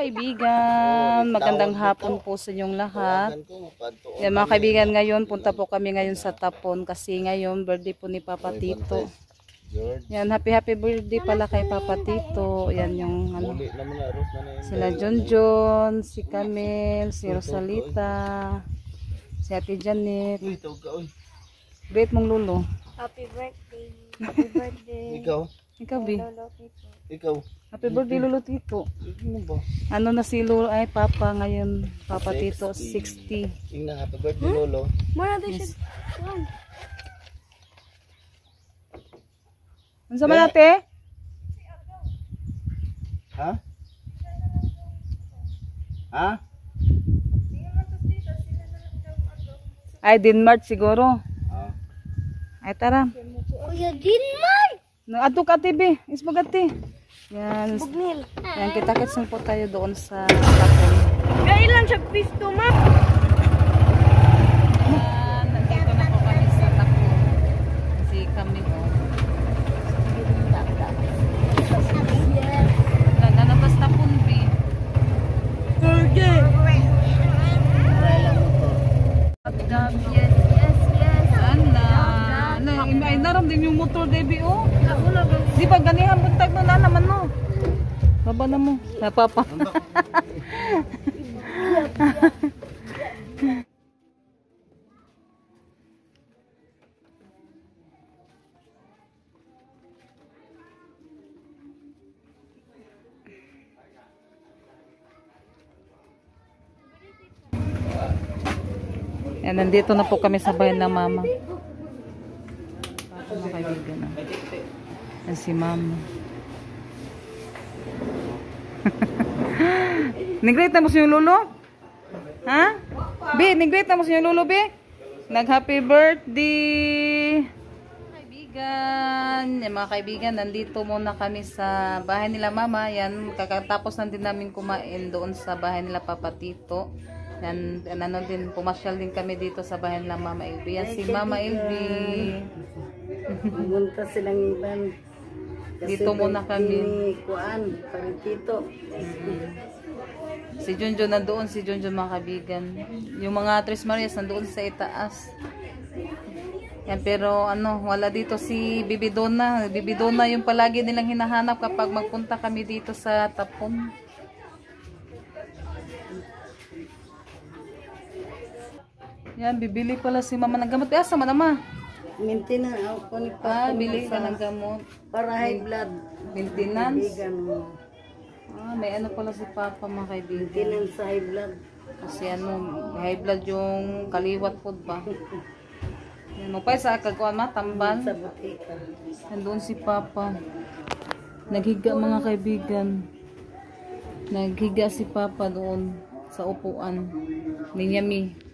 kaibigan, magandang hapon po sa inyong lahat. Yan mga kaibigan, ngayon punta po kami ngayon sa Tapon kasi ngayon birthday po ni Papa Tito. Yan, happy birthday pala kay Papa Tito. Yan yung ano, sila Junjun, si Camille, si Rosalita, si Ate Janet. Great mong lulo. Happy birthday. Happy birthday. Ikaw Bi. Ikaw. Happy birthday Lolo Tito. Ano na si Lolo ay Papa ngayon, Papa Tito 60. Tingnan, happy birthday Lolo. Muna din siya. Ano sa manate? Ha? Ha? Ay Denmark siguro. Ay tara. Kuya Dinmar! Ato ka TV, isbagati. Yan. Bugnil. Yan, kita-kits po tayo doon sa Tapon. Kailan siya pisto, ma? Yan, nandito na po kami sa Tapon. Kasi kami po. Nanabas Tapon, B. Birthday! Yes. Ay naram din yung motor, Debbie, oh. Di ba ganihan mo type mo na naman, no? Baba na mo. Napapa. Yan, nandito na po kami sa bayan ng mama. Mga kaibigan na. Yan si mama. Nag-greet na mo sa yung lolo? Ha? Bi, nag-greet na mo sa yung lolo, Bi? Nag-happy birthday! Kaibigan, yan mga kaibigan, nandito muna kami sa bahay nila mama. Yan, kakatapos na din namin kumain doon sa bahay nila Papa Tito. Yan, ano din, pumasyal din kami dito sa bahay nila Mama Elvie. Yan si Mama Elvie. Pumunta silang iban. Dito muna kami. Kuan, Paritito. Si Junjun nandoon, si Junjun mga kaibigan. Yung mga Tres Marias nandoon sa itaas. Yan, pero ano, wala dito si Bibidona. Bibidona yung palagi nilang hinahanap kapag magpunta kami dito sa Tapon. Yan, bibili pala si mama ng gamot. Asa man naman? Maintenance ako ni Papa. Bili ka ng gamot. Para high blood. Maintenance? Kaibigan mo. May ano pala si Papa mga kaibigan. Maintenance sa high blood. Kasi ano, high blood yung kaliwat po ba? Yan, upay sa kagkuhan matambal. Sa butika. Nandun si Papa. Naghiga mga kaibigan. Naghiga si Papa doon sa upuan ni Yami.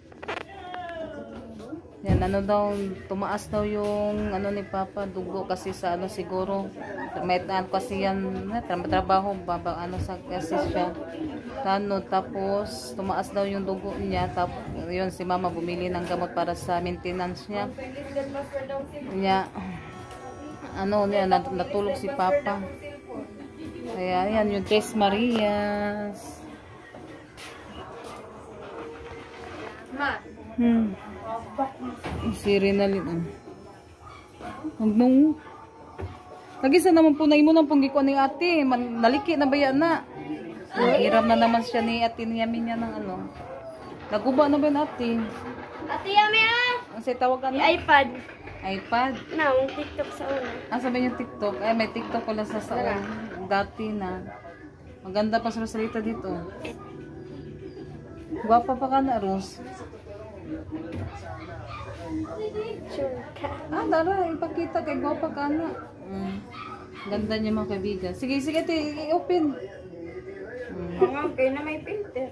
Yan, ano daw, tumaas daw yung ano ni Papa, dugo kasi sa ano siguro, may kasi yan, trabaho, ano sa kasi siya, ano, tapos tumaas daw yung dugo niya, tapos yun si Mama bumili ng gamot para sa maintenance niya. Niya, ano niya, natulog si Papa. Kaya yan, yung Tres Marias. Si Renalyn nung lagi sa naman po na imo nang punggikuan ni ate naliki na ba yan na hiram na naman siya ni ate Yami niya ng ano naguba na ba yung ate Yami ang say tawagan iPad na ang TikTok sa una. sabi niya TikTok ay may TikTok pala sa dati na maganda pa sa Rosalita dito guwapa pa ka na Rose. Sure ka. Dara, ipakita kay gwapa ka na. Ganda niya mga kaibigan. Sige, i-open. Okay na may printer.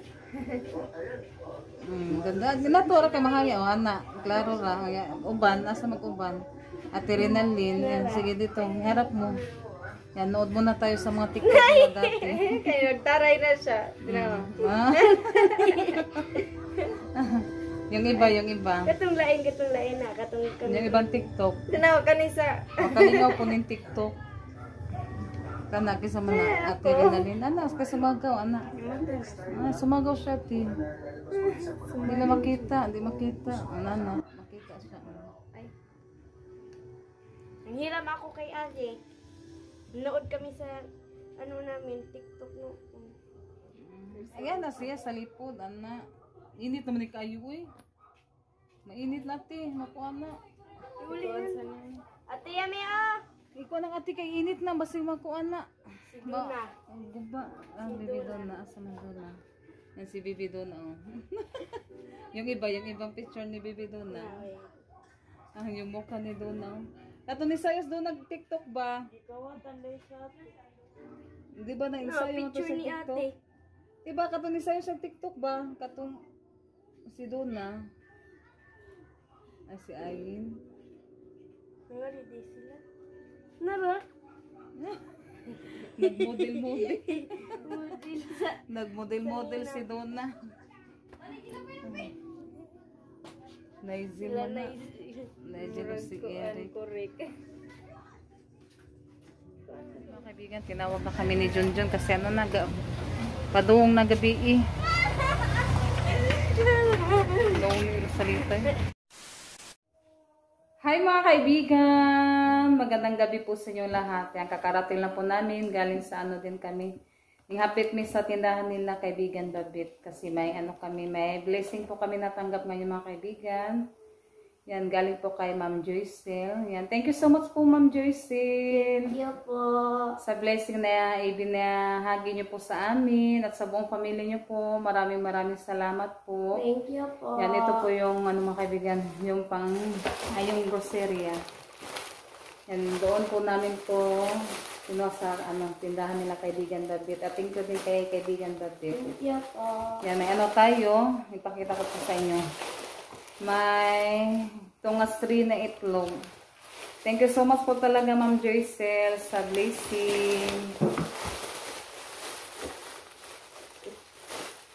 Ganda. Natura kay mahaya. O, anak. Klaro ra. Uban. Asa mag-uban. Ate Renalyn. Yan, sige dito. Harap mo. Yan, nood muna tayo sa mga TikTok na dati. Kaya nagtaray na siya. Yung iba. Katong lain na. Yung ibang TikTok. Tinawa ka ni sa... Kalingaw po ng TikTok. Kana kisa man na ate Rinalyn. Ana, kay sumagaw, ana. Ah, sumagaw siya, ti. Hindi na makita, hindi makita. Ana na, makita siya. Ay. Ang hiram ako kay Aje. Nood kami sa ano namin, TikTok no. Ayan na siya sa lipod, ana. Init naman ni kayo, eh. Mainit na, ti. Nakuha na. Ate Yami ah! Ikaw nang ate kay init na, basta makuha na. Si Duna. Ang guba. Ang Bibi Donna. Asa man Donna? Yan si Bibi Donna, oh. yung ibang picture ni Bibi Donna. Ah, yung mukha ni Donna, oh. Kato ni Sayos doon nag-TikTok ba? Ikaw tanday sa Di ba na-ensayo mo to picture sa ni TikTok? ate. Diba kato ni Sayos sa TikTok ba? Katong si Donna. Ay, si Ayin. Nagaliday sila. Nara? Nagmodel-model. Udil sa... Nagmodel-model si Donna. Naizil Sila mo na na. Naizil mo si Eric. Correct. Mga kaibigan, tinawag na kami ni Junjun kasi ano paduong na gabi eh. Noong salita eh. Hi mga kaibigan! Magandang gabi po sa inyo lahat. Yan, kakarating lang po namin. Galing sa ano din kami. Hapit mi sa tindahan nila kaibigan Babit. Kasi may ano kami, may blessing po kami natanggap ngayon mga kaibigan. Yan, galing po kay Ma'am Joycel. Yan, thank you so much po Ma'am Joycel. Thank you po. Sa blessing na ibinahagi niyo po sa amin at sa buong pamilya niyo po. Maraming salamat po. Thank you po. Yan, ito po yung ano mga kaibigan, yung yung groceria. Yan, doon po namin po sa tindahan nila kaibigan Babit. At thank you din kay kaibigan Babit. Thank you po. Yan, may ano tayo. Ipakita ko po sa inyo. May tungas 3 na itlog. Thank you so much po talaga Ma'am Joycel sa blessing.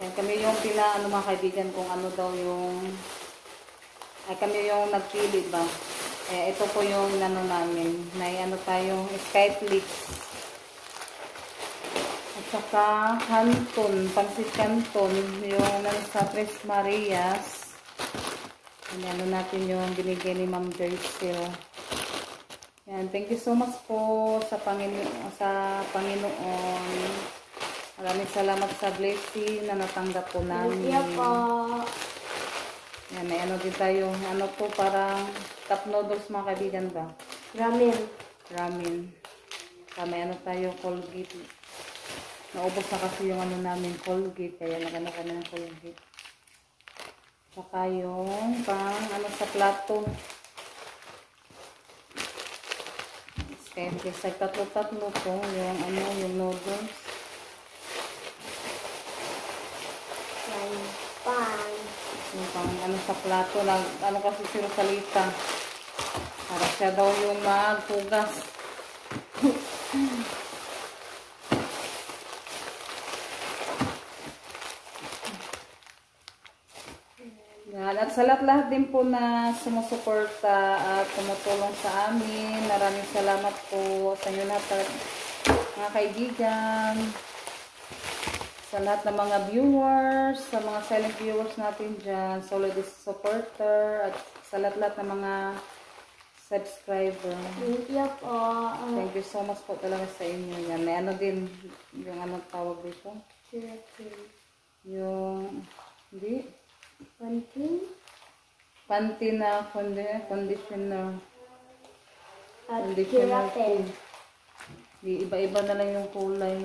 Yan, kami yung mga kaibigan kung ano daw yung kami yung nagpili ba. Ito po yung ano namin. May ano tayong skyflakes. At saka canton, pansit canton. Yung sa Tres Marias. Ano natin yung binigay ni Ma'am Joycel. Yan, thank you so much po sa Panginoon. Maraming salamat sa blessing na natanggap po namin. Thank you po. Yan, may ano din tayo. Ano po, parang cup noodles mga kaibigan ba? Ramen. Ramen. May ano tayo, Colgate. Naubos na kasi yung ano namin, Colgate. Kaya nagano kami ng Colgate. Saka yung ano sa plato. Kasi tatlo-tatlo po yung yung noodles. Yung ano sa plato. Ano kasi sila salita. Para siya daw yung magpugas. At sa lahat din po na sumusuporta at tumutulong sa amin. Maraming salamat po sa inyo lahat mga kaibigan. Sa lahat ng mga viewers, sa mga silent viewers natin dyan, solid supporter, at sa lahat ng mga subscriber. Thank you po. Thank you so much po talaga sa inyo. Yan. May ano din, yung anong tawag dito? Yung, hindi? Panty na conditioner. At Conditioner keratin. iba-iba na lang yung kulay.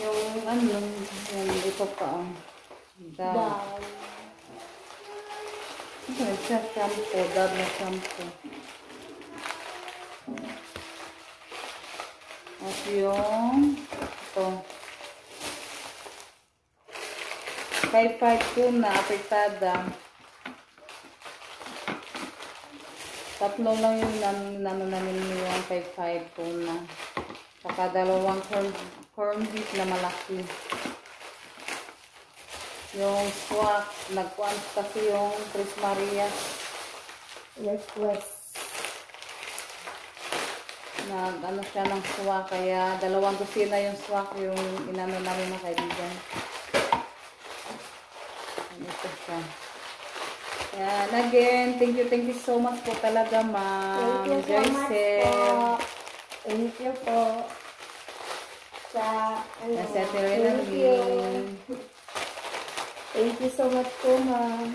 Yung yung ito pa Down. shampoo, dab na shampoo. At yung ito 5-5 tuna apritada. Tatlo lang yung namin yung 5-5 tuna. Saka dalawang corn beef na malaki. Yung swak, nagkuhan kasi yung Tres Marias. Request. ano siya ng swak, kaya 2 dosina yung swak yung inano namin mga kaibigan. Ito siya. Yan, again, thank you so much po talaga, Ma'am Thank you so much Joyce. po. Thank you po. Sa, ano, Sa Ate thank you. Renalyn. Thank you so much po, ma'am.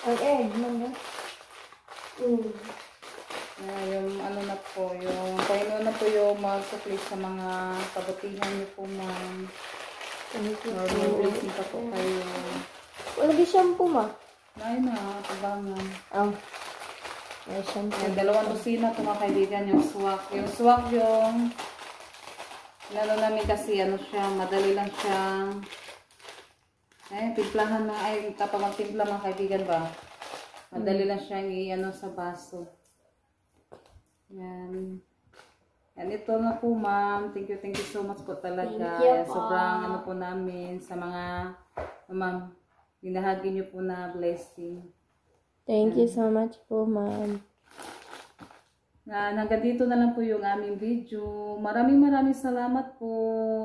Ang egg, ma'am. Yung ano na po, yung Panginoon na po yung mag-supply sa mga kabutihan niyo po, Ma'am. Thank you Or po. may blessing pa po kayo. Wala di shampoo, ma. Ay na, tabangan. May shampoo. Yung 2 dosina ito mga kaibigan, yung swak. Yung swak yung inano namin kasi ano siya, madali lang siyang timplahan na, kapag magtimpla mga kaibigan ba, madali lang siyang i-ano sa baso. Yan. Yan, ito na po, Ma'am. Thank you so much po talaga. Thank you Yan, po. sobrang ano po namin sa mga, Ma'am, binahagi niyo po na blessing. Thank you so much po, ma'am. Hanggang dito na lang po yung aming video. Maraming salamat po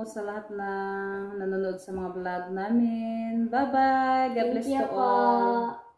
sa lahat na nanonood sa mga vlog namin. Bye-bye. God bless Thank you to all. po.